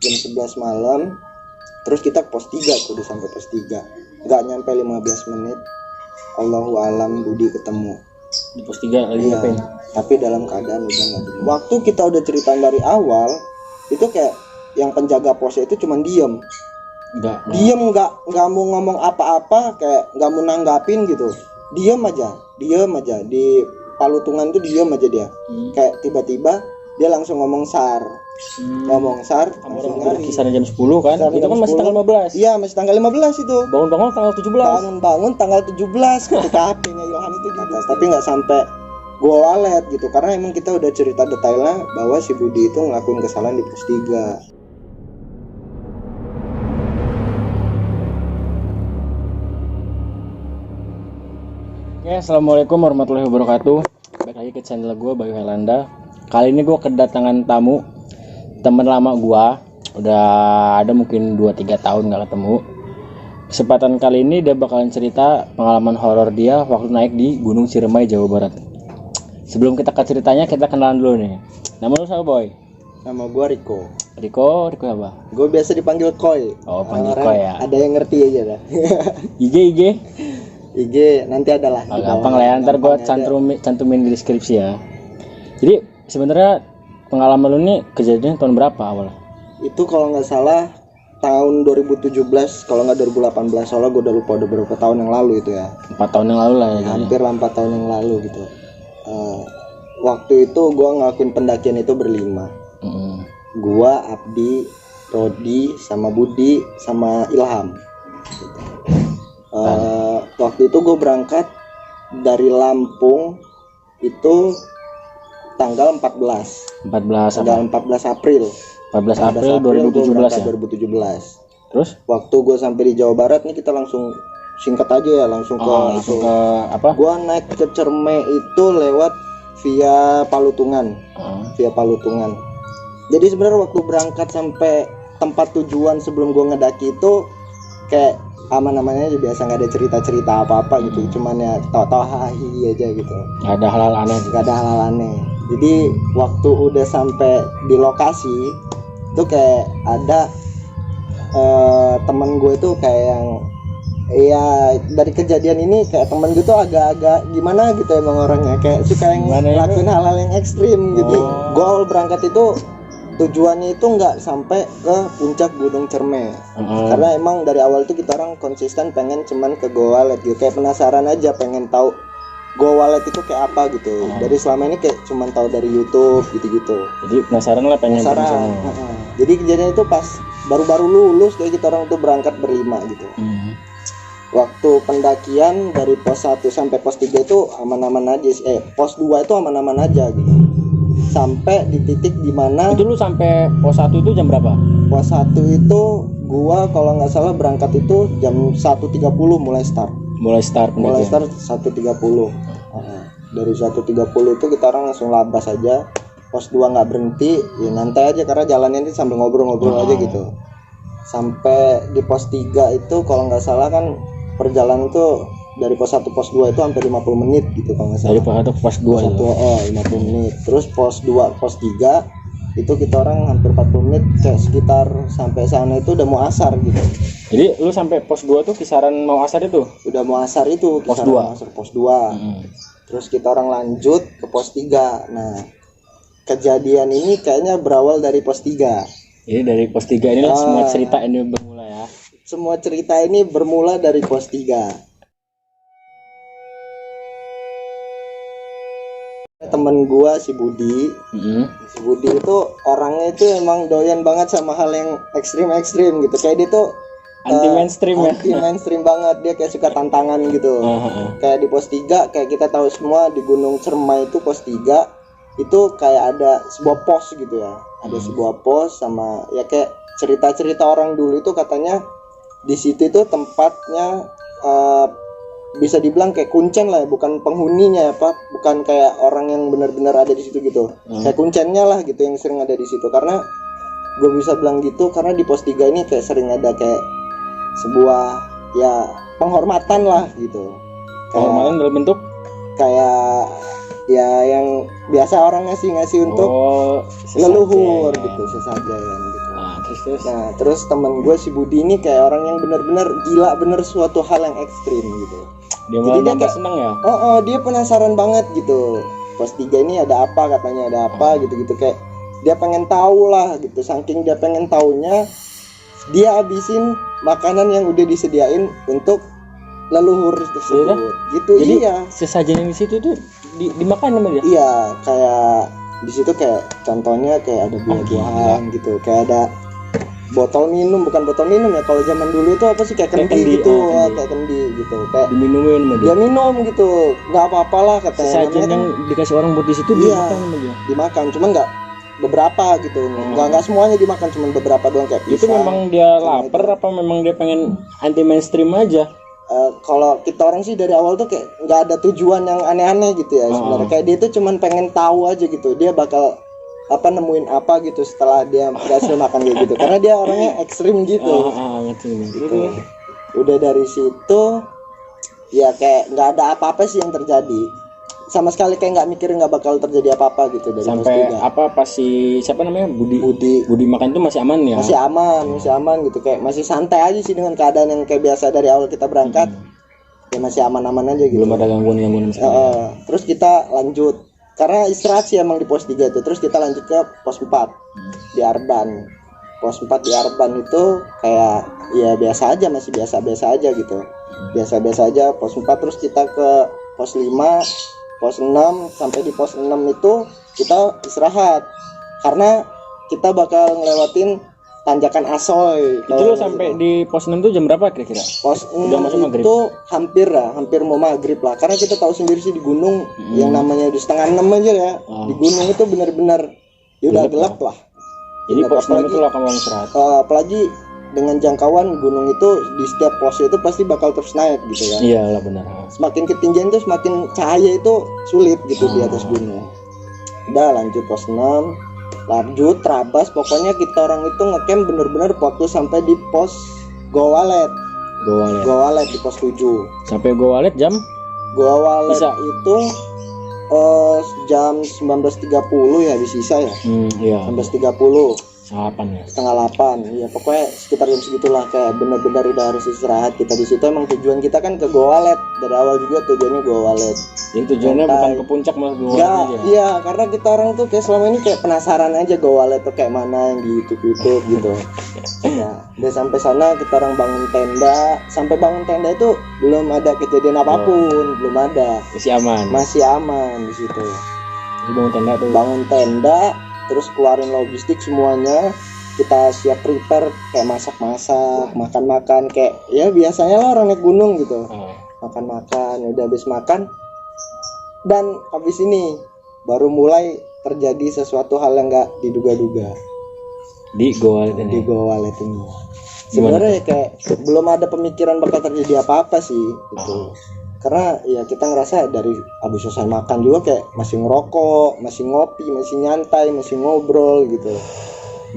jam 11 malam. Terus kita ke pos 3 tuh, udah sampai pos 3. Nggak nyampe 15 menit. Allahu alam Budi ketemu. Di pos 3 lagi ngapain? Tapi dalam keadaan udah nggak bener. Waktu kita udah cerita dari awal, itu kayak yang penjaga posnya itu cuma diem nggak mau ngomong apa-apa, kayak nggak mau nanggapin gitu, diem aja di palutungan tuh diem aja dia. Kayak tiba-tiba dia langsung ngomong SAR. Langsung nyari. Kisaran jam 10 kan? Kisaran itu kan masih tanggal 15. Iya, masih tanggal 15 itu. Bangun-bangun tanggal 17. Bangun tanggal 17 ketika HP-nya Ilham itu di atas. Tapi nggak sampai gua walet gitu, karena emang kita udah cerita detailnya bahwa si Budi itu ngelakuin kesalahan di pos 3. Oke, assalamualaikum warahmatullahi wabarakatuh. Balik lagi ke channel gue, Bayu Helanda. Kali ini gue kedatangan tamu, teman lama gue. Udah ada mungkin 2-3 tahun gak ketemu. Kesempatan kali ini dia bakalan cerita pengalaman horor dia waktu naik di Gunung Ciremai, Jawa Barat. Sebelum kita ke ceritanya, kita kenalan dulu nih. Nama lu siapa, Boy? Nama gua Riko Apa? Gue biasa dipanggil Koi. Oh, panggil Koi ya. Ada yang ngerti aja dah. IG nanti adalah. Oh, gampang lah ya, ntar gue cantumin di deskripsi ya. Jadi sebenarnya pengalaman lu nih kejadian tahun berapa awalnya? Itu kalau nggak salah tahun 2017, kalau nggak 2018, soalnya gue udah lupa, udah berapa tahun yang lalu itu ya. 4 tahun yang lalu lah ya. Hampir 4 tahun yang lalu gitu. Waktu itu gue ngelakuin pendakian itu berlima. Gue, Abdi, Rodi, sama Budi, sama Ilham. Gitu. Waktu itu gue berangkat dari Lampung itu tanggal 14 April 2017 ya. 2017. Terus waktu gue sampai di Jawa Barat nih, kita langsung singkat aja ya, langsung ke apa? Gue naik ke Ciremai itu lewat via Palutungan. Jadi sebenarnya waktu berangkat sampai tempat tujuan sebelum gue ngedaki itu kayak aman-amannya aja, biasa, nggak ada cerita-cerita apa-apa gitu. Cuman ya tawa-tawa hahi aja gitu. Nggak ada hal-hal aneh. Jadi waktu udah sampai di lokasi itu kayak ada temen gue tuh kayak yang dari kejadian ini kayak temen gue tuh agak-agak gimana gitu emang orangnya, kayak suka yang ngelakuin hal-hal yang ekstrim gitu. Gue awal berangkat itu tujuannya itu nggak sampai ke puncak Gunung Ciremai, karena emang dari awal itu kita orang konsisten pengen cuman ke Goa Walet gitu, kayak penasaran aja, pengen tahu Goa Walet itu kayak apa gitu. Dari selama ini kayak cuman tahu dari YouTube gitu-gitu. Jadi penasaran lah, pengen. Jadi kejadian itu pas baru-baru lulus kayak kita orang tuh berangkat berlima gitu. Waktu pendakian dari pos 1 sampai pos 3 itu aman-aman aja. Pos 2 itu aman-aman aja gitu. Sampai di titik dimana itu lu sampai pos 1 itu jam berapa? Pos 1 itu gua kalau nggak salah berangkat itu jam 1.30 mulai start 1.30. Dari 1.30 itu kita orang langsung labas aja. Pos 2 nggak berhenti ya, nanti aja karena jalannya ini sambil ngobrol-ngobrol aja gitu. Sampai di pos 3 itu kalau nggak salah kan perjalanan itu dari pos 1 pos 2 itu hampir 50 menit gitu kalau nggak salah. Dari pos 1 ke pos 2 50 menit. Terus pos 2 pos 3 itu kita orang hampir 40 menit, kayak sekitar sampai sana itu udah mau asar gitu. Jadi lu sampai pos 2 tuh kisaran mau asar itu? Udah mau asar itu pos 2. Asar pos 2. Terus kita orang lanjut ke pos 3. Nah, kejadian ini kayaknya berawal dari pos 3. Jadi dari pos 3 inilah semua cerita ini bermula ya. Semua cerita ini bermula dari pos 3. Temen gua si Budi. Si Budi itu orangnya itu emang doyan banget sama hal yang ekstrim gitu. Kayak dia tuh anti mainstream banget. Dia kayak suka tantangan gitu. Kayak di pos 3 kayak kita tahu semua di Gunung Ciremai itu pos 3 itu kayak ada sebuah pos gitu ya. Ada sebuah pos sama ya kayak cerita-cerita orang dulu itu katanya di situ itu tempatnya bisa dibilang kayak kuncen lah ya, bukan penghuninya ya Pak, bukan kayak orang yang benar-benar ada di situ gitu. Kayak kuncennya lah gitu yang sering ada di situ. Karena gue bisa bilang gitu karena di pos 3 ini kayak sering ada kayak sebuah ya penghormatan lah gitu. Penghormatan dalam bentuk kayak ya yang biasa orang ngasih untuk leluhur gitu, sesajen gitu. Nah terus temen gue si Budi ini kayak orang yang benar-benar gila bener suatu hal yang ekstrim gitu. Dia malah nambah seneng ya. Dia penasaran banget gitu. Pos 3 ini ada apa, katanya ada apa gitu-gitu, kayak dia pengen tahu lah gitu. Saking dia pengen taunya, dia habisin makanan yang udah disediain untuk leluhur tersebut. Gitu. Jadi iya. sesajen yang di situ tuh dimakan sama dia. Iya, kayak di situ kayak contohnya kayak ada buah-buahan gitu, kayak ada botol minum, bukan botol minum ya, kalau zaman dulu itu apa sih, kayak kendi gitu, kayak kendi gitu, kayak diminumin sama dia minum gitu, nggak apa-apa lah katanya. Sesajen yang dikasih orang buat di situ dimakan sama dia. Dimakan, cuman nggak beberapa gitu, nggak semuanya dimakan, cuman beberapa doang kayak pisang. Itu memang dia lapar apa memang dia pengen anti mainstream aja? Kalau kita orang sih dari awal tuh kayak nggak ada tujuan yang aneh-aneh gitu ya sebenarnya, kayak dia tuh cuman pengen tahu aja gitu, dia bakal nemuin apa gitu setelah dia berhasil makan kayak gitu, karena dia orangnya ekstrim gitu. Gitu. Udah dari situ ya kayak nggak ada apa-apa sih yang terjadi, sama sekali kayak nggak mikirin nggak bakal terjadi apa-apa gitu dari sampai apa pas si siapa namanya Budi makan itu masih aman ya? Masih aman gitu, kayak masih santai aja sih dengan keadaan yang kayak biasa dari awal kita berangkat. Ya masih aman-aman aja gitu. Belum ada gangguan Terus kita lanjut karena istirahat sih emang di pos 3 itu, terus kita lanjut ke pos 4 di Arban. Pos 4 di Arban itu kayak ya biasa aja, masih biasa-biasa aja gitu. Biasa-biasa aja pos 4, terus kita ke pos 5, pos 6, sampai di pos 6 itu kita istirahat karena kita bakal ngelewatin tanjakan Asoy. Itu lo sampai di pos 6 tuh jam berapa kira-kira? Pos 6 itu hampir mau maghrib lah, karena kita tahu sendiri sih di gunung yang namanya di setengah 6 aja ya. Di gunung itu benar-benar ya udah gelap lah. Jadi pos 6 itu lah kamu istirahat. Apalagi dengan jangkauan gunung itu di setiap pos itu pasti bakal terus naik gitu kan. Iya lah benar. Semakin ketinggian tuh semakin cahaya itu sulit gitu di atas gunung. Udah lanjut pos 6, lanjut terabas, pokoknya kita orang itu ngecamp bener-bener waktu sampai di pos Goa Walet di pos 7. Sampai Goa Walet jam? Goa Walet itu jam 19.30 ya di sisa ya. Iya. 19.30. Setengah 8. Iya, pokoknya sekitar jam segitulah, kayak bener-bener udah harus istirahat kita di situ. Emang tujuan kita kan ke Goa Walet dari awal juga, tujuannya Goa Walet. Jadi tujuannya bukan ke puncak malah Goa Walet aja. Iya, karena kita orang tuh kayak selama ini kayak penasaran aja Goa Walet tuh kayak mana yang di YouTube gitu. Ya, udah sampai sana kita orang bangun tenda. Sampai bangun tenda itu belum ada kejadian apapun, belum ada. Masih aman di situ. Jadi bangun tenda, terus keluarin logistik semuanya, kita siap prepare kayak masak-masak, makan-makan kayak ya biasanya lah orang naik gunung gitu. Makan-makan, udah habis makan dan habis ini baru mulai terjadi sesuatu hal yang nggak diduga-duga di Goa Walet ini. Sebenarnya kayak belum ada pemikiran bakal terjadi apa-apa sih gitu. Karena ya kita ngerasa dari habis selesai makan juga kayak masih ngerokok, masih ngopi, masih nyantai, masih ngobrol gitu.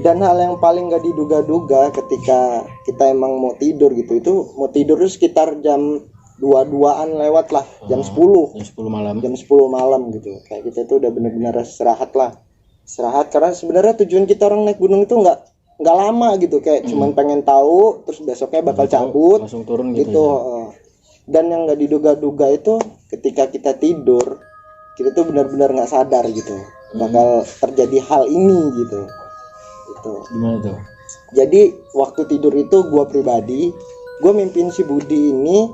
Dan hal yang paling gak diduga-duga ketika kita emang mau tidur gitu, itu mau tidur itu sekitar jam 2-an lewat lah, jam 10 malam gitu. Kayak kita tuh udah bener-bener istirahat karena sebenarnya tujuan kita orang naik gunung itu nggak lama gitu, kayak cuman pengen tahu, terus besoknya bakal cabut langsung turun gitu ya. Dan yang nggak diduga-duga itu ketika kita tidur, kita tuh benar-benar nggak sadar gitu bakal terjadi hal ini gitu. Itu gimana tuh? Jadi waktu tidur itu gue pribadi, gue mimpin si Budi ini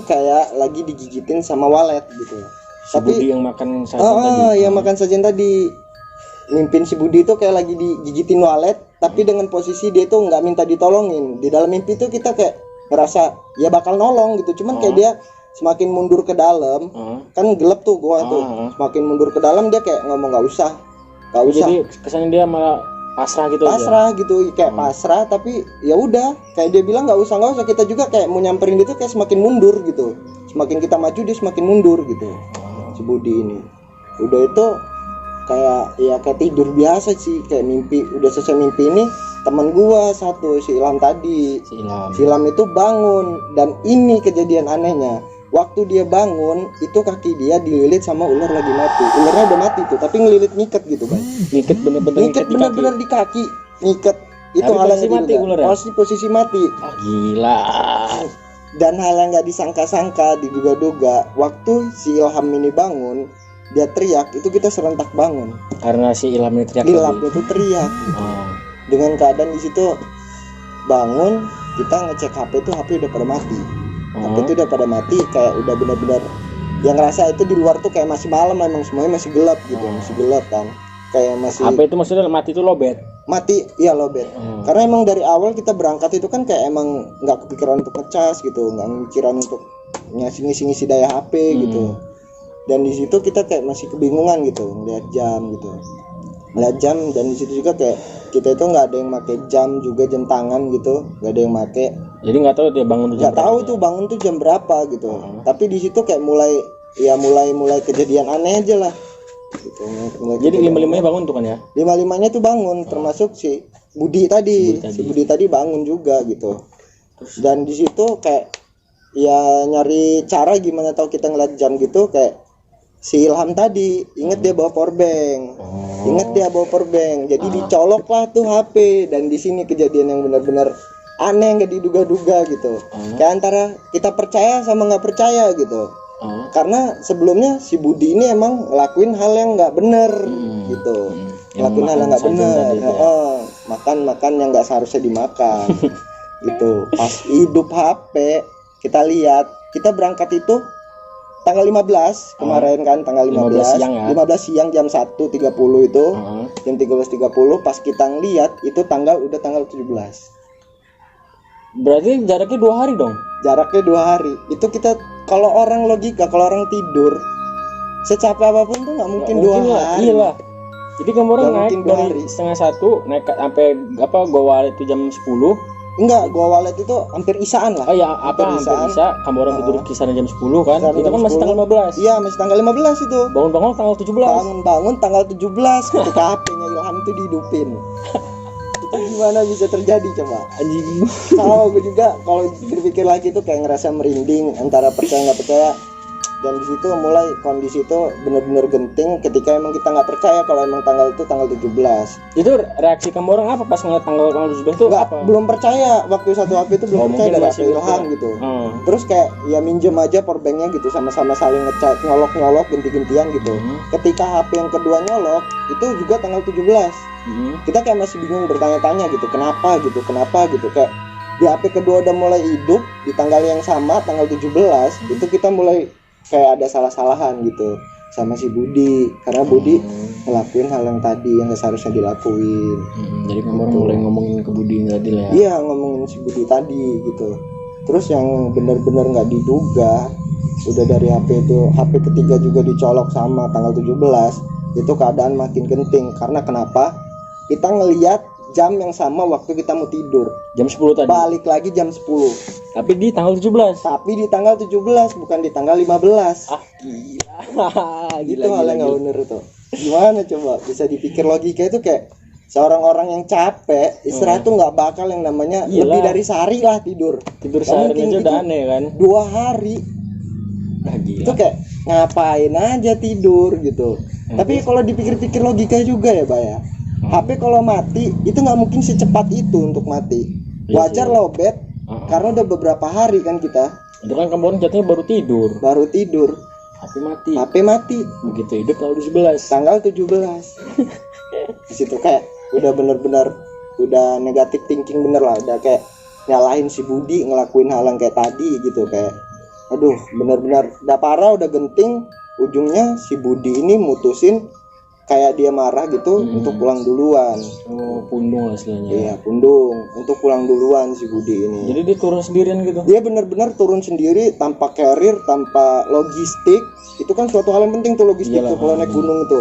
kayak lagi digigitin sama walet gitu. Tapi Budi yang makan sajian tadi. Yang makan sajian tadi. Mimpin si Budi itu kayak lagi digigitin walet, tapi dengan posisi dia tuh nggak minta ditolongin. Di dalam mimpi tuh kita kayak ngerasa ya bakal nolong gitu, cuman kayak dia semakin mundur ke dalam, kan gelap tuh gua tuh, semakin mundur ke dalam dia kayak ngomong nggak usah. Jadi kesannya dia malah pasrah gitu kayak pasrah, tapi ya udah kayak dia bilang nggak usah, kita juga kayak mau nyamperin dia tuh kayak semakin mundur gitu, semakin kita maju dia semakin mundur gitu. Si Budi ini udah itu kayak tidur biasa sih, kayak mimpi. Udah selesai mimpi ini, teman gua satu si Ilham tadi, si Ilham itu bangun, dan ini kejadian anehnya, waktu dia bangun itu kaki dia dililit sama ular lagi mati. Ularnya udah mati tuh, tapi ngelilit ngiket gitu kan. Ngiket bener-bener di kaki. Ngiket. Itu hal yang mati ularnya. Posisi mati. Ah, gila. Dan hal yang nggak disangka-sangka, diduga-duga, waktu si Ilham ini bangun, dia teriak, itu kita serentak bangun. Karena si Ilham ini teriak. Ilham itu teriak. Dengan keadaan di situ bangun, kita ngecek HP itu HP udah pada mati. HP itu udah pada mati, kayak udah benar-benar yang ngerasa itu di luar tuh kayak masih malam, emang semuanya masih gelap gitu, masih gelap kan. Kayak masih HP itu maksudnya mati itu lowbat. Mati, iya lowbat. Karena emang dari awal kita berangkat itu kan kayak emang nggak kepikiran untuk ngecas gitu, nggak kepikiran untuk ngisi daya HP gitu. Dan di situ kita kayak masih kebingungan gitu, ngeliat jam dan di situ juga kayak kita itu nggak ada yang pakai jam juga, jam tangan gitu, nggak ada yang pakai. Jadi nggak tahu dia bangun tuh jam nggak tahu tuh bangun tuh jam berapa gitu. Tapi di situ kayak mulai kejadian aneh aja lah. Gitu. Jadi 5-5-nya bangun tuh kan ya? 5-5-nya tuh bangun, termasuk si Budi tadi. Si Budi tadi bangun juga gitu. Dan di situ kayak ya nyari cara gimana tahu kita ngeliat jam gitu, kayak si Ilham tadi inget dia bawa powerbank. Jadi dicolok lah tuh HP. Dan di sini kejadian yang benar-benar aneh, nggak diduga-duga gitu. Kayak antara kita percaya sama nggak percaya gitu. Karena sebelumnya si Budi ini emang ngelakuin hal yang nggak bener gitu. Ngelakuin hal yang nggak bener. Makan yang nggak seharusnya dimakan. Gitu. Pas hidup HP kita lihat, kita berangkat itu tanggal 15 kemarin kan, tanggal 15 siang ya? 15 siang jam 1.30 itu. Jam 13.30 pas kita ngeliat itu tanggal 17. Berarti jaraknya 2 hari dong? Jaraknya 2 hari. Itu kita kalau orang logika, kalau orang tidur secapek apapun tuh nggak mungkin 2 hari. Iya lah. Jadi kamu orang naik dari setengah 1 naik sampai gua walet itu jam 10. Enggak, gua walet itu hampir isaan lah. Oh ya, hampir isa. Kamu orang tidur kisaran jam 10 kan? Itu kan masih tanggal 15. Iya, masih tanggal 15 itu. Bangun-bangun tanggal 17. Bangun tanggal 17 ketika HP-nya Ilham itu dihidupin. Itu gimana bisa terjadi coba? Anjing. Kalau gue juga kalau pikir-pikir lagi tuh kayak ngerasa merinding antara percaya nggak percaya. Dan di situ mulai kondisi itu benar-benar genting ketika emang kita nggak percaya kalau emang tanggal itu tanggal 17. Itu reaksi kamu orang apa pas ngeliat tanggal 17 itu? Nggak, belum percaya waktu satu HP itu belum percaya dari HP Ilham gitu. Terus kayak ya minjem aja powerbanknya gitu, sama-sama saling ngecat, nyolok ganti-gantian gitu. Ketika HP yang kedua nyolok itu juga tanggal 17. Kita kayak masih bingung bertanya-tanya gitu, kenapa gitu kayak di HP kedua udah mulai hidup di tanggal yang sama tanggal 17 itu kita mulai kayak ada salah-salahan gitu sama si Budi, karena Budi ngelakuin hal yang tadi yang gak seharusnya dilakuin. Jadi kamu orang mulai ngomongin ke Budi tadi lah ya? Iya, ngomongin si Budi tadi gitu. Terus yang benar-benar nggak diduga, udah dari HP ketiga juga dicolok sama tanggal 17, itu keadaan makin genting. Karena kenapa? Kita ngelihat jam yang sama waktu kita mau tidur. Jam 10 tadi? Balik lagi jam 10. Tapi di tanggal 17? Tapi di tanggal 17, bukan di tanggal 15. Ah, gila. Itu hal yang gak bener tuh. Gimana coba? Bisa dipikir logika itu kayak seorang orang yang capek, istirahat tuh gak bakal yang namanya lebih dari sehari lah tidur. Tidur sehari aja udah aneh kan? 2 hari. Nah, gila. Itu kayak ngapain aja tidur gitu. Tapi kalau dipikir-pikir logika juga ya, Bay ya. HP kalau mati itu nggak mungkin secepat itu untuk mati. Wajar lowbat karena udah beberapa hari kan kita. Itu kan kamu orang jatuhnya baru tidur. HP mati. Begitu hidup tanggal 17. Di situ kayak udah bener-bener udah negatif thinking bener lah, udah kayak nyalahin si Budi ngelakuin hal yang kayak tadi gitu, kayak aduh bener-bener udah parah, udah genting. Ujungnya si Budi ini mutusin kayak dia marah gitu untuk pulang duluan. Oh, pundung lah istilahnya. Iya, pundung untuk pulang duluan si Budi ini. Jadi dia turun sendirian gitu? Dia benar-benar turun sendiri tanpa carrier, tanpa logistik. Itu kan suatu hal yang penting tuh, logistik. Iyalah, tuh kalau naik gunung itu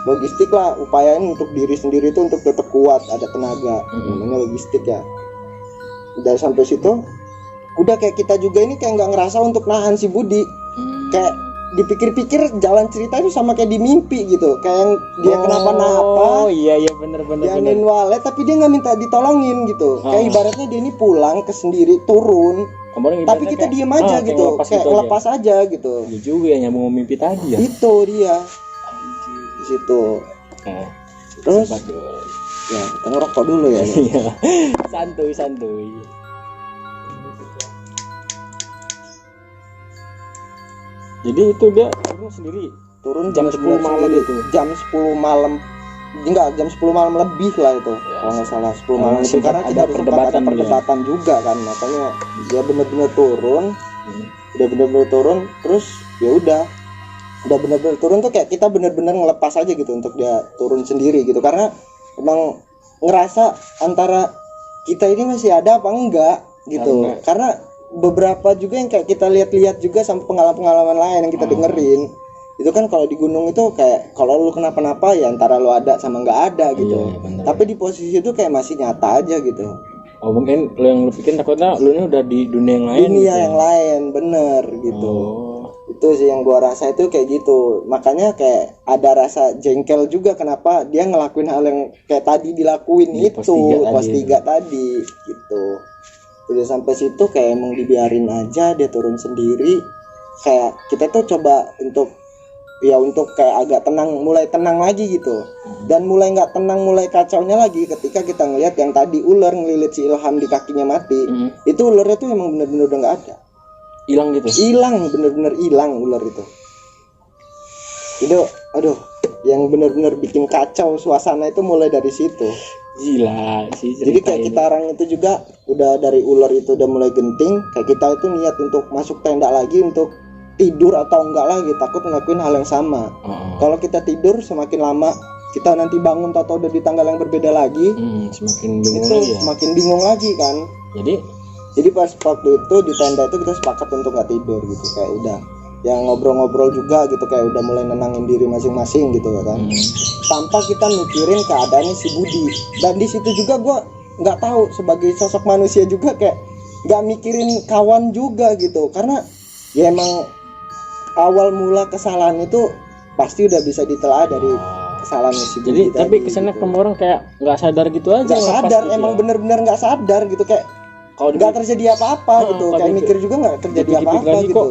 logistik lah, upayain untuk diri sendiri tuh untuk tetap kuat, ada tenaga. Namanya logistik ya. Udah sampai situ udah kayak kita juga ini kayak nggak ngerasa untuk nahan si Budi. Kayak dipikir-pikir jalan cerita itu sama kayak di mimpi gitu, kayak yang dia kenapa-napa. Oh iya bener. Dianin walet tapi dia nggak minta ditolongin gitu. Kayak ibaratnya dia ini pulang ke sendiri turun. Tapi kita diem aja gitu, kayak lepas aja gitu. Iya juga ya, nyambung mimpi tadi ya. Itu dia. Di situ. Terus ya kita ngerokok dulu ya. santuy. Jadi itu dia turun jam 10 malam itu. Jam 10 malam. Enggak, jam 10 malam lebih lah itu. Kalau nggak salah 10 malam itu karena kita ada perdebatan juga kan. Makanya dia benar-benar turun. Udah benar-benar turun terus ya udah benar-benar turun tuh kayak kita benar-benar ngelepas aja gitu untuk dia turun sendiri gitu, karena emang ngerasa antara kita ini masih ada apa enggak gitu. Karena beberapa juga yang kayak kita lihat-lihat juga sama pengalaman-pengalaman lain yang kita dengerin itu kan, kalau di gunung itu kayak kalau lu kenapa-napa ya antara lu ada sama nggak ada gitu. Tapi di posisi itu kayak masih nyata aja gitu. Oh mungkin lu yang lu pikir takutnya lu ini udah di dunia yang lain. Dunia yang lain bener gitu. Itu sih yang gua rasa itu kayak gitu. Makanya kayak ada rasa jengkel juga kenapa dia ngelakuin hal yang kayak tadi dilakuin di itu pos 3 tadi gitu. Udah sampai situ kayak emang dibiarin aja dia turun sendiri. Kayak kita tuh coba untuk kayak agak mulai tenang lagi gitu. Dan mulai nggak tenang, mulai kacaunya lagi ketika kita ngelihat yang tadi ular ngelilit si Ilham di kakinya mati. Itu ularnya tuh emang bener-bener udah nggak ada. Hilang gitu. Hilang, bener-bener hilang ular itu. Itu aduh, yang bener-bener bikin kacau suasana itu mulai dari situ. Gila sih. Jadi kayak kita orang itu juga udah dari ular itu udah mulai genting, kayak kita itu niat untuk masuk tenda lagi untuk tidur atau enggak lagi, takut ngelakuin hal yang sama. Kalau kita tidur semakin lama kita nanti bangun atau udah di tanggal yang berbeda lagi, semakin bingung itu lagi ya? Semakin bingung lagi kan. Jadi pas waktu itu di tenda itu kita sepakat untuk nggak tidur gitu, kayak udah yang ngobrol-ngobrol juga gitu, kayak udah mulai nenangin diri masing-masing gitu ya kan. Tanpa kita mikirin keadaannya si Budi. Dan di situ juga gue nggak tahu sebagai sosok manusia juga kayak nggak mikirin kawan juga gitu, karena ya emang awal mula kesalahan itu pasti udah bisa ditelaah dari kesalahannya si Budi. Jadi tapi kesannya gitu. Kamu orang kayak nggak sadar gitu aja. Nggak sadar, gitu emang bener-bener nggak sadar gitu, kayak kalau nggak terjadi apa-apa gitu, kayak mikir juga nggak terjadi apa-apa gitu.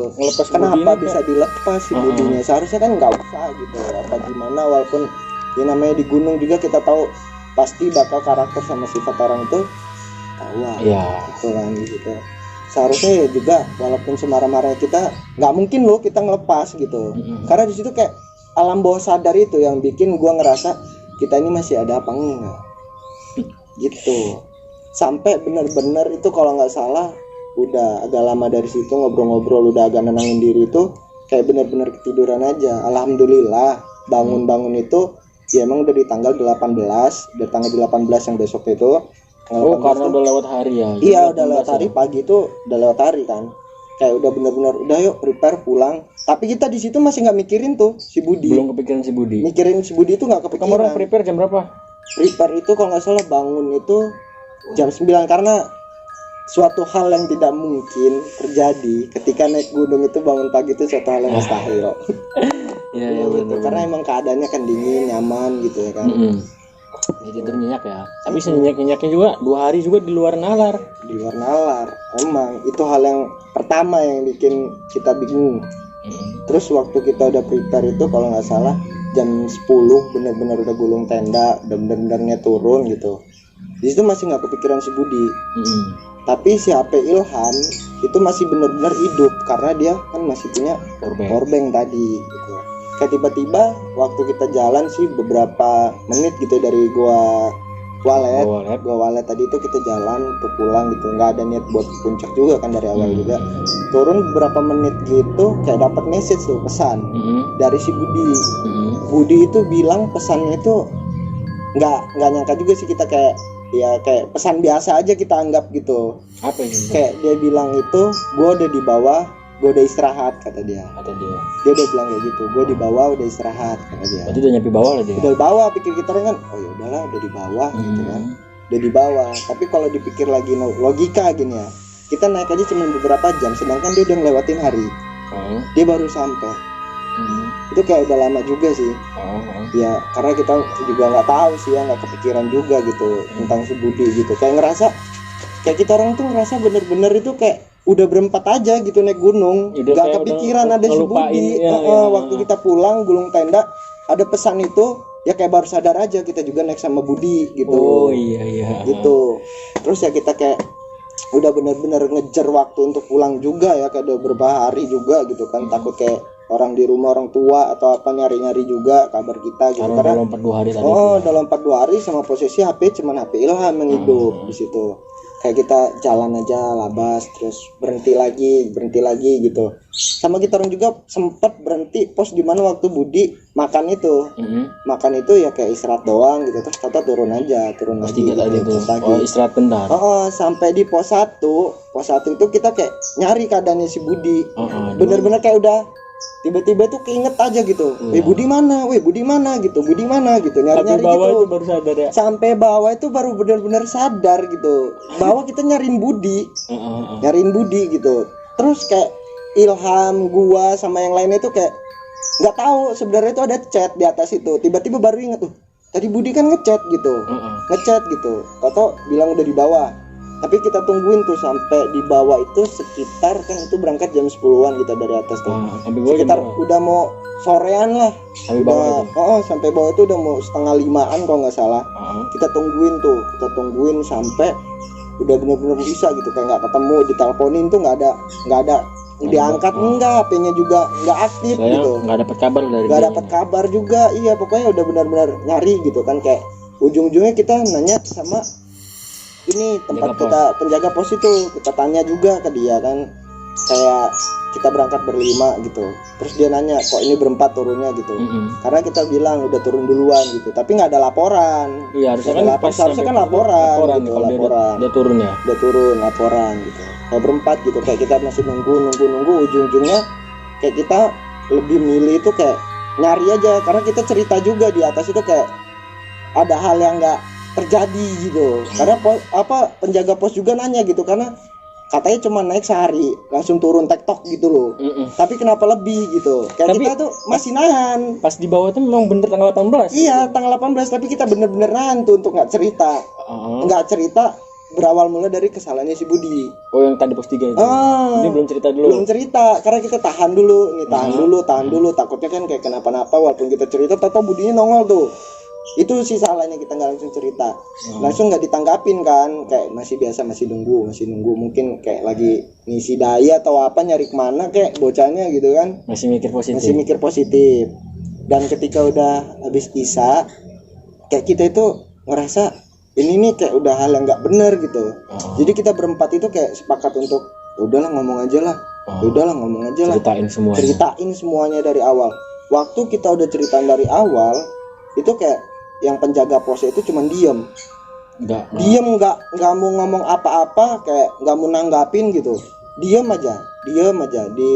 Kenapa bisa dilepas si Budinya? Seharusnya kan nggak usah gitu, apa gimana? Walaupun ya namanya di gunung juga kita tahu pasti bakal karakter sama sifat orang itu tahu gitu kan gitu. Seharusnya ya juga walaupun semarah-marahnya kita nggak mungkin loh kita ngelepas gitu. Karena di situ kayak alam bawah sadar itu yang bikin gua ngerasa kita ini masih ada apa enggak gitu. Sampai benar-benar itu kalau nggak salah udah agak lama dari situ ngobrol-ngobrol, udah agak nenangin diri itu kayak benar-benar ketiduran aja. Alhamdulillah bangun-bangun itu ya emang udah di tanggal 18, dari tanggal 18 yang besok itu. Karena udah lewat hari ya. Iya udah lewat hari ya? Pagi itu udah lewat hari kan. Kayak udah benar-benar udah yuk prepare pulang. Tapi kita di situ masih nggak mikirin tuh si Budi. Belum kepikiran si Budi. Mikirin si Budi itu nggak kepikiran. Kamu orang prepare jam berapa? Prepare itu kalau nggak salah bangun itu jam 9 karena suatu hal yang tidak mungkin terjadi ketika naik gunung itu bangun pagi itu suatu hal yang mustahil. Iya gitu. Karena emang keadaannya kan dingin, nyaman gitu ya kan. Jadi tidur nyenyak ya. Tapi senyenyak-nyenyaknya juga 2 hari juga di luar nalar. Di luar nalar. Emang itu hal yang pertama yang bikin kita bingung. Terus waktu kita udah prepare itu kalau nggak salah jam 10 benar-benar udah gulung tenda, udah benar-benarnya turun gitu. Di situ masih nggak kepikiran si Budi. Tapi si HP Ilham itu masih benar-benar hidup karena dia kan masih punya powerbank tadi gitu. Kayak tiba-tiba waktu kita jalan sih beberapa menit gitu dari gua walet tadi itu kita jalan untuk pulang gitu, nggak ada niat buat puncak juga kan dari awal juga. Turun beberapa menit gitu kayak dapat message tuh pesan dari si Budi. Budi itu bilang pesannya itu nggak nyangka juga sih kita, kayak pesan biasa aja kita anggap gitu. Apa ini? Kayak dia bilang itu gue udah di bawah, gue udah istirahat kata dia. Dia udah bilang kayak gitu, gue di bawah udah istirahat kata dia. Berarti udah nyampe bawah lah dia. Udah di bawah, pikir kita kan, oh ya udahlah udah di bawah gitu kan. Udah di bawah. Tapi kalau dipikir lagi logika gini ya, kita naik aja cuma beberapa jam, sedangkan dia udah ngelewatin hari. Dia baru sampai. Itu kayak udah lama juga sih. Ya karena kita juga nggak tahu sih ya, nggak kepikiran juga gitu tentang si Budi gitu. Kayak ngerasa kayak kita orang tuh ngerasa bener-bener itu kayak udah berempat aja gitu naik gunung, nggak kepikiran ada si Budi. Waktu kita pulang gulung tenda ada pesan itu, ya kayak baru sadar aja kita juga naik sama Budi gitu. Oh iya gitu. Terus ya kita kayak udah bener-bener ngejar waktu untuk pulang juga ya, kayak udah beberapa hari juga gitu kan. Takut kayak orang di rumah, orang tua atau apa nyari-nyari juga kabar kita gitu. Karena dalam 42 hari tadi. Dalam 42 hari sama posisi HP cuman HP Ilham yang hidup di situ. Kayak kita jalan aja labas, terus berhenti lagi gitu. Sama kita orang juga sempet berhenti pos di mana waktu Budi makan itu. Makan itu ya kayak istirahat doang gitu. Terus kita turun lagi gitu. Istirahat bentar. Sampai di pos 1 itu kita kayak nyari keadaannya si Budi. Bener-bener kayak udah tiba-tiba tuh keinget aja gitu. Budi mana gitu. Nyari-nyari gitu. Itu baru sadar ya. Sampai bawah itu baru benar-benar sadar gitu. Bahwa kita nyariin Budi. Nyariin Budi gitu. Terus kayak Ilham, gua sama yang lainnya itu kayak nggak tahu sebenarnya itu ada chat di atas itu. Tiba-tiba baru inget tuh. Tadi Budi kan ngechat gitu. Atau bilang udah di bawah. Tapi kita tungguin tuh sampai di bawah itu sekitar kan itu berangkat jam 10-an kita dari atas tuh. Sekitar udah mau sorean lah. Sampai bawah itu udah mau 4:30 kalau nggak salah. Kita tungguin sampai udah benar-benar bisa gitu, kayak nggak ketemu, diteleponin tuh nggak ada diangkat, enggak, HP-nya juga nggak aktif gitu. Nggak dapat kabar dari nggak dapat kabar juga. Iya, pokoknya udah benar-benar nyari gitu kan, kayak ujung-ujungnya kita nanya sama ini tempat kita penjaga pos itu, kita tanya juga ke dia kan, kayak kita berangkat berlima gitu. Terus dia nanya kok ini berempat turunnya gitu. Karena kita bilang udah turun duluan gitu, tapi nggak ada laporan. Iya, harusnya kan laporan gitu, laporan. Dia turun ya. Udah turun laporan gitu. Kayak berempat gitu, kayak kita masih nunggu ujung-ujungnya kayak kita lebih milih itu kayak nyari aja, karena kita cerita juga di atas itu kayak ada hal yang nggak terjadi gitu. Karena penjaga pos juga nanya gitu, karena katanya cuma naik sehari langsung turun tektok gitu loh. Tapi kenapa lebih gitu? Kayak kita tuh masih nahan. Pas di bawah tuh memang bener tanggal 18. Iya, tanggal 18, tapi kita bener-bener nahan tuh untuk nggak cerita. Nggak cerita berawal mulai dari kesalahannya si Budi. Oh, yang tadi pos 3 itu. Ini belum cerita dulu. Belum cerita, karena kita tahan dulu. Tahan dulu. Takutnya kan kayak kenapa-napa walaupun kita cerita, tahu Budinya nongol tuh. Itu sih salahnya, kita nggak langsung cerita, langsung nggak ditanggapin kan, kayak masih biasa, masih nunggu mungkin kayak lagi ngisi daya atau apa, nyari kemana kayak bocahnya gitu kan, masih mikir positif. Dan ketika udah habis isya, kayak kita itu ngerasa ini nih kayak udah hal yang nggak bener gitu. Jadi kita berempat itu kayak sepakat untuk udahlah ngomong aja lah, ceritain semuanya dari awal. Waktu kita udah ceritain dari awal itu kayak yang penjaga pos itu cuma diem nggak mau ngomong apa-apa, kayak nggak mau nanggapin gitu, diem aja di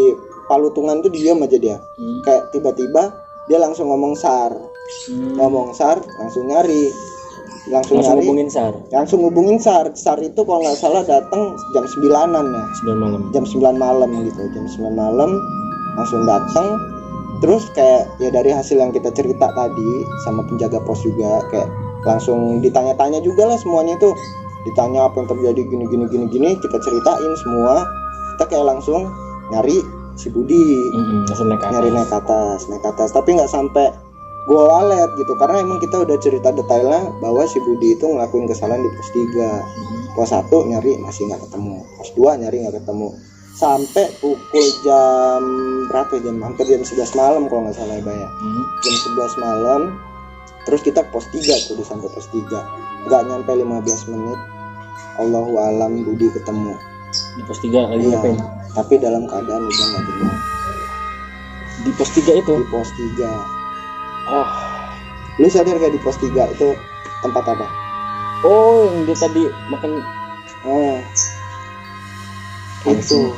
palutungan tuh diem aja dia. Kayak tiba-tiba dia langsung ngomong SAR, langsung hubungin SAR itu kalau nggak salah datang jam 9-an ya, jam 9 malam gitu, jam 9 malam langsung datang. Terus kayak ya dari hasil yang kita cerita tadi sama penjaga pos juga, kayak langsung ditanya-tanya juga lah semuanya itu, ditanya apa yang terjadi gini, kita ceritain semua. Kita kayak langsung nyari si Budi, naik atas, tapi nggak sampai gua walet gitu, karena emang kita udah cerita detailnya bahwa si Budi itu ngelakuin kesalahan di pos 3. Pos 1 nyari masih nggak ketemu, pos 2 nyari nggak ketemu. Sampai pukul jam berapa ya, hampir jam 11 malam kalau nggak salah ya. Jam 11 malam terus kita pos 3 tuh, udah sampai pos 3 nggak nyampe 15 menit Allahu alam Budi ketemu di pos 3 lagi ngapain? Tapi dalam keadaan udah nggak benar. Di pos 3 itu? Di pos 3. Lu sadar gak di pos 3 itu tempat apa? Oh, yang dia tadi makan. Itu.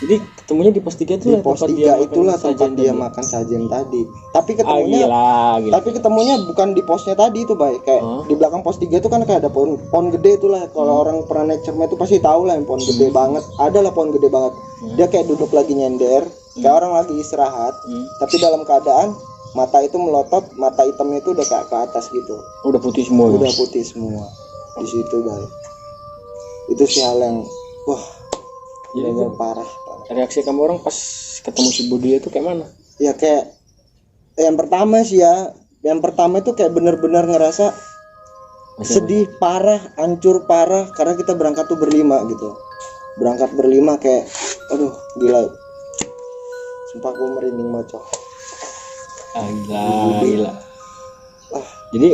Jadi ketemunya di pos 3 itu di pos 3 itulah tempat dia makan sajian tadi. Tapi ketemunya gila. Tapi ketemunya bukan di posnya tadi itu, baik. Kayak di belakang pos 3 itu kan kayak ada pohon gede itulah. Kalau orang pernah naik cermet itu pasti tahu lah yang pohon gede banget. Ada lah pohon gede banget. Dia kayak duduk lagi nyender kayak orang lagi istirahat, tapi dalam keadaan mata itu melotot, mata hitamnya itu udah ke atas gitu. Udah putih semua. Udah putih semua. Di situ baik. Itu sih hal yang wah, jadi parah. Reaksi kamu orang pas ketemu si Budi itu kayak mana? Ya kayak yang pertama sih ya, yang pertama itu kayak bener-bener ngerasa sedih parah, hancur parah karena kita berangkat tuh berlima gitu. Berangkat berlima kayak aduh gila. Sumpah gue merinding macam. Gila. Jadi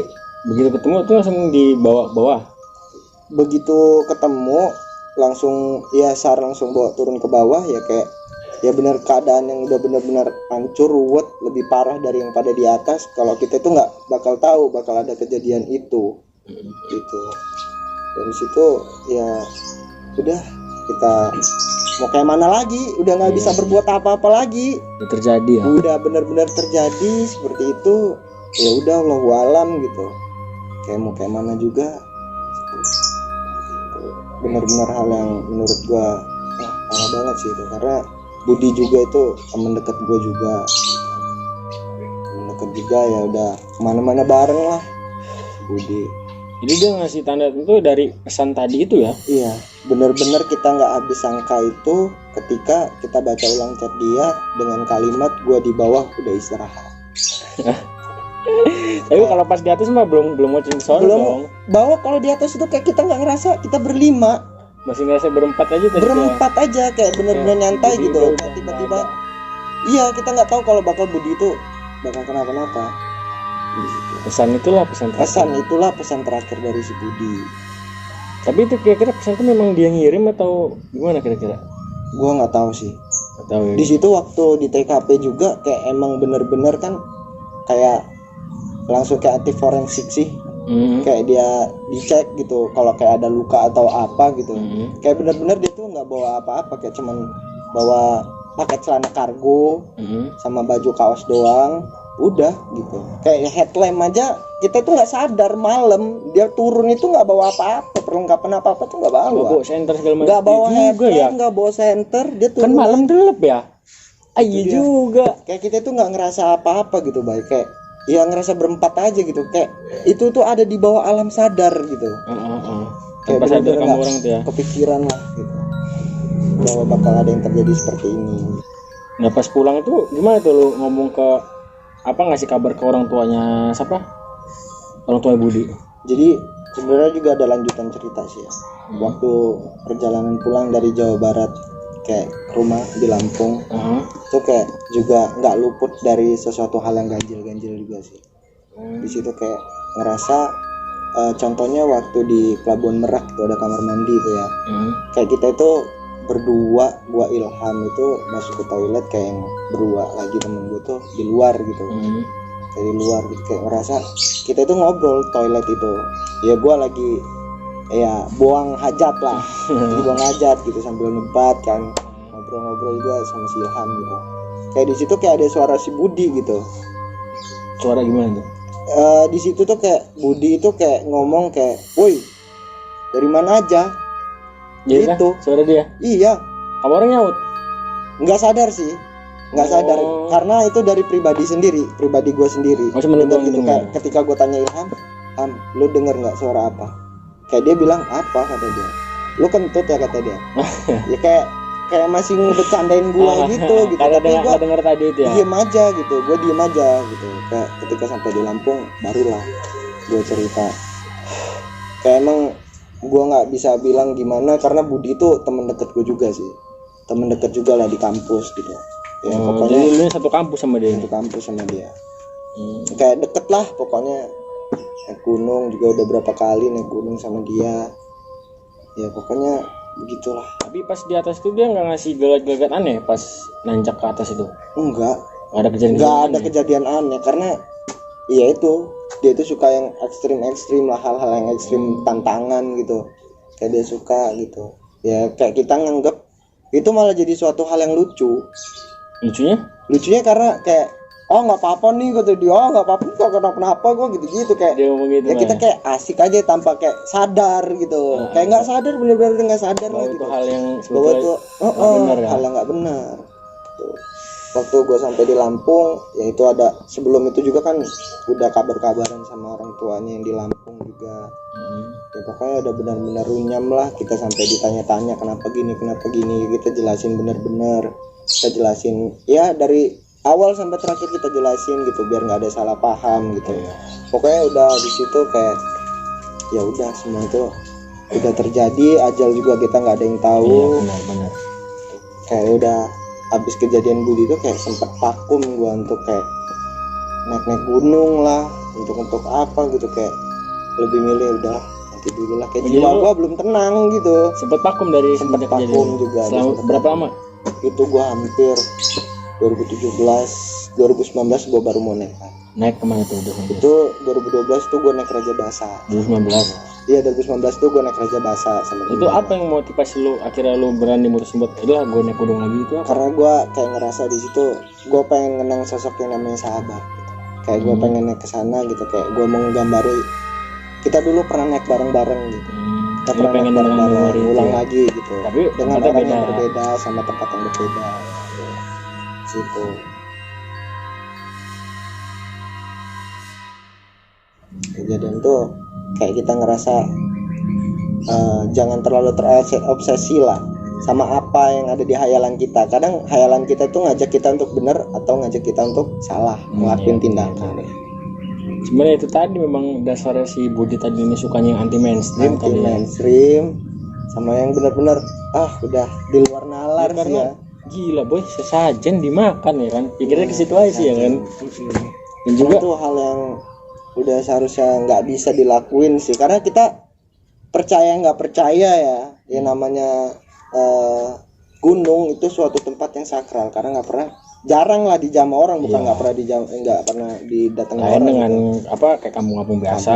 begitu ketemu tuh langsung dibawa bawah. Begitu ketemu langsung ya langsung bawa turun ke bawah ya kayak ya benar keadaan yang udah benar-benar hancur ruwet lebih parah dari yang pada di atas. Kalau kita itu nggak bakal tahu bakal ada kejadian itu gitu. Dari situ ya udah kita mau kayak mana lagi, udah nggak bisa berbuat apa-apa lagi. Udah terjadi ya. Udah benar-benar terjadi seperti itu. Ya udah Allahu alam gitu. Kayak mau kayak mana juga. Benar-benar hal yang menurut gua parah banget sih itu, karena Budi juga itu teman dekat gua juga. Teman dekat juga ya udah kemana-mana bareng lah Budi. Jadi dia ngasih tanda itu dari pesan tadi itu ya? Iya, benar-benar kita nggak habis sangka itu ketika kita baca ulang chat dia dengan kalimat gua di bawah udah istirahat. Tapi kalau pas di atas mah belum watching sound dong. Bawah kalau di atas itu kayak kita nggak ngerasa kita berlima. Masih ngerasa berempat aja tadi. Berempat aja kayak benar-benar nyantai Budi gitu. Kayak tiba-tiba iya kita nggak tahu kalau bakal Budi itu bakal kenapa-napa. Pesan itulah pesan terakhir dari si Budi. Tapi itu kira-kira pesan itu memang dia ngirim atau gimana kira-kira? Gua nggak tahu sih. Nggak tahu ya. Di situ waktu di TKP juga kayak emang bener-bener kan kayak langsung kayak aktif forensik sih. Kayak dia dicek gitu kalau kayak ada luka atau apa gitu. Kayak bener-bener dia tuh nggak bawa apa-apa, kayak cuman bawa pakai celana kargo sama baju kaos doang. Udah gitu, kayak headlamp aja kita tuh nggak sadar malam dia turun itu nggak bawa apa-apa, perlengkapan apa-apa tuh nggak bawa. Nggak bawa senter segala macam. Nggak bawa headlamp, ya? nggak bawa senter, dia turun. Kan malam gelap ya. Iya juga. Kayak kita tuh nggak ngerasa apa-apa gitu, baik kayak ya ngerasa berempat aja gitu, kayak itu tuh ada di bawah alam sadar gitu. Tanpa sadar kamu orang tuh ya. Kepikiran lah gitu bahwa bakal ada yang terjadi seperti ini. Nah pas pulang itu gimana tuh lu ngomong ke ngasih kabar ke orang tuanya siapa? Orang tua Budi. Jadi sebenarnya juga ada lanjutan cerita sih ya. Waktu perjalanan pulang dari Jawa Barat kayak ke rumah di Lampung, itu kayak juga nggak luput dari sesuatu hal yang ganjil juga sih. Di situ kayak ngerasa contohnya waktu di Pelabuhan Merak itu ada kamar mandi itu ya. Kayak kita itu berdua, gua Ilham itu masuk ke toilet kayak yang berdua lagi temen gue tuh di luar gitu. Kayak di luar gitu, kayak ngerasa kita itu ngobrol toilet itu. Ya gua lagi ya buang hajat lah. Buang hajat gitu sambil nyebat kan. Ngobrol-ngobrol juga sama si Ilham gitu. Kayak di situ kayak ada suara si Budi gitu. Suara gimana tuh? Di situ tuh kayak Budi itu kayak ngomong kayak, "Woi, dari mana aja?" Iya itu suara dia. Iya. Kamu orang nyaut? Nggak sadar sih, sadar karena itu dari pribadi gue sendiri. Bener gitu kayak ketika gue tanya Ilham, lu denger nggak suara apa? Kayak dia bilang apa kata dia. Lu kentut ya kata dia. Ya kayak masih ngebecandain gue gitu. Tapi gue denger tadi itu ya. Diem aja gitu, gue diem aja gitu. Kayak ketika sampai di Lampung barulah gue cerita. Kayak emang gue nggak bisa bilang gimana karena Budi itu teman dekat gue juga sih, teman dekat juga lah di kampus gitu ya. Pokoknya jadi lu satu kampus sama dia. Kayak deket lah pokoknya. Naik gunung juga udah berapa kali naik gunung sama dia ya, pokoknya begitulah. Tapi pas di atas itu dia nggak ngasih gelagat-gelagat aneh pas nanjak ke atas itu? Nggak ada kejadian aneh karena ya itu dia tuh suka yang ekstrim lah, hal-hal yang ekstrim, tantangan gitu, kayak dia suka gitu ya. Kayak kita nganggep itu malah jadi suatu hal yang lucunya karena kayak oh nggak apa-apa nih gitu dia, oh nggak apa-apa kok kenapa gue gitu kayak dia ngomong gitu ya kita kayak asik aja tanpa kayak sadar gitu. Kayak nggak sadar, bener-bener nggak sadar lah gitu. Itu hal yang bahwa itu benar, hal yang nggak benar tuh. waktu gue sampai di Lampung ya itu ada, sebelum itu juga kan udah kabar-kabaran sama orang tuanya yang di Lampung juga. Ya pokoknya udah benar-benar runyam lah, kita sampai ditanya-tanya kenapa gini kita jelasin benar-benar, kita jelasin ya dari awal sampai terakhir kita jelasin gitu biar nggak ada salah paham gitu. Pokoknya udah di situ kayak ya udah semua itu udah terjadi, ajal juga kita nggak ada yang tahu. Iya, benar. Kayak udah habis kejadian Budi itu kayak sempet vakum gua untuk kayak naik gunung lah, untuk apa gitu, kayak lebih milih udah nanti dulu lah, kayak jiwa gua belum tenang gitu. Sempet vakum dari Sempet vakum juga. Selama berapa lama? Itu gua hampir 2017 2019 gua baru mau naik. Naik kemana tuh? Itu 2012 tuh gua naik Raja Basa. 2019. Iya 2019 tuh gue naik Raja Basa sama itu apa yang motivasi lu akhirnya lu berani mutusin buat itulah gue naik gunung lagi itu apa? Karena gue kayak ngerasa di situ gue pengen ngenang sosok yang namanya sahabat gitu. Kayak gue pengen naik ke sana gitu, kayak gue mau nggambari kita dulu pernah naik bareng-bareng gitu. Kita pernah naik bareng-bareng ulang lagi gitu. Tapi dengan orang yang berbeda sama tempat yang berbeda gitu. Situ. Kejadian tuh kayak kita ngerasa jangan terlalu terobsesi lah sama apa yang ada di hayalan kita. Kadang hayalan kita tuh ngajak kita untuk benar atau ngajak kita untuk salah ngelakuin tindakan. Sebenarnya itu tadi memang dasarnya si Budi tadi ini sukanya yang anti mainstream sama yang benar-benar udah di luar nalar ya, sih ya. Gila boy, sesajen dimakan ya kan, pikirnya ke situ aja sih ya kan. Dan juga itu hal yang udah seharusnya nggak bisa dilakuin sih, karena kita percaya nggak percaya ya namanya gunung itu suatu tempat yang sakral, karena jarang lah dijamah orang, bukan nggak pernah didatangi orang dengan gitu. apa kayak kampung-kampung biasa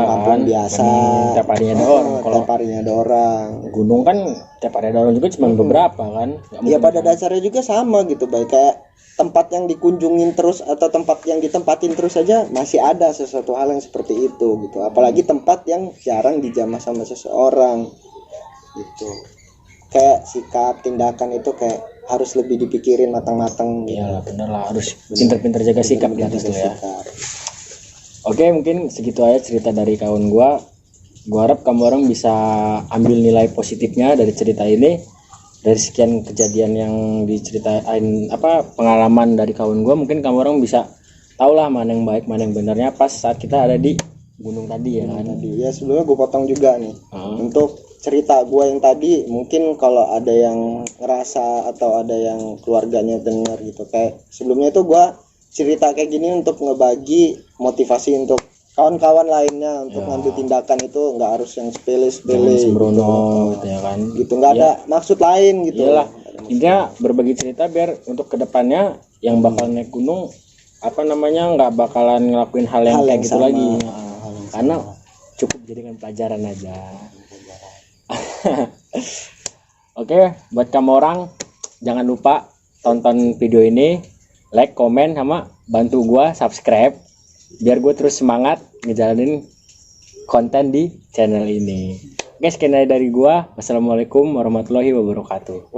tiap harinya ada orang. Kalau tiap harinya ada orang, gunung kan tiap hari ada orang juga cuma beberapa kan ya pada dasarnya juga sama gitu, baik kayak tempat yang dikunjungin terus atau tempat yang ditempatin terus saja masih ada sesuatu hal yang seperti itu gitu, apalagi tempat yang jarang dijamah sama seseorang gitu. Kayak sikap tindakan itu kayak harus lebih dipikirin matang-matang gitu. Iya bener lah, harus pinter-pinter jaga sikap gitu ya. Oke, mungkin segitu aja cerita dari kawan gua harap kamu orang bisa ambil nilai positifnya dari cerita ini. Dari sekian kejadian yang diceritain pengalaman dari kawan gue, mungkin kamu orang bisa tahu lah mana yang baik mana yang benarnya pas saat kita ada di gunung tadi ya kan. Ya sebelumnya gue potong juga nih untuk cerita gue yang tadi, mungkin kalau ada yang ngerasa atau ada yang keluarganya dengar gitu, kayak sebelumnya itu gue cerita kayak gini untuk ngebagi motivasi untuk kawan-kawan lainnya untuk ngambil tindakan itu, nggak harus yang sepele-sepele sembrono gitu ya kan, gitu, nggak ada maksud lain gitu. Iyalah, intinya berbagi cerita biar untuk kedepannya yang bakal naik gunung nggak bakalan ngelakuin hal yang kayak gitu lagi, karena cukup jadikan pelajaran aja. Oke, buat kamu orang jangan lupa tonton video ini, like, komen, sama bantu gua subscribe biar gue terus semangat ngejalanin konten di channel ini. Oke, sekian dari gua. Wassalamualaikum warahmatullahi wabarakatuh.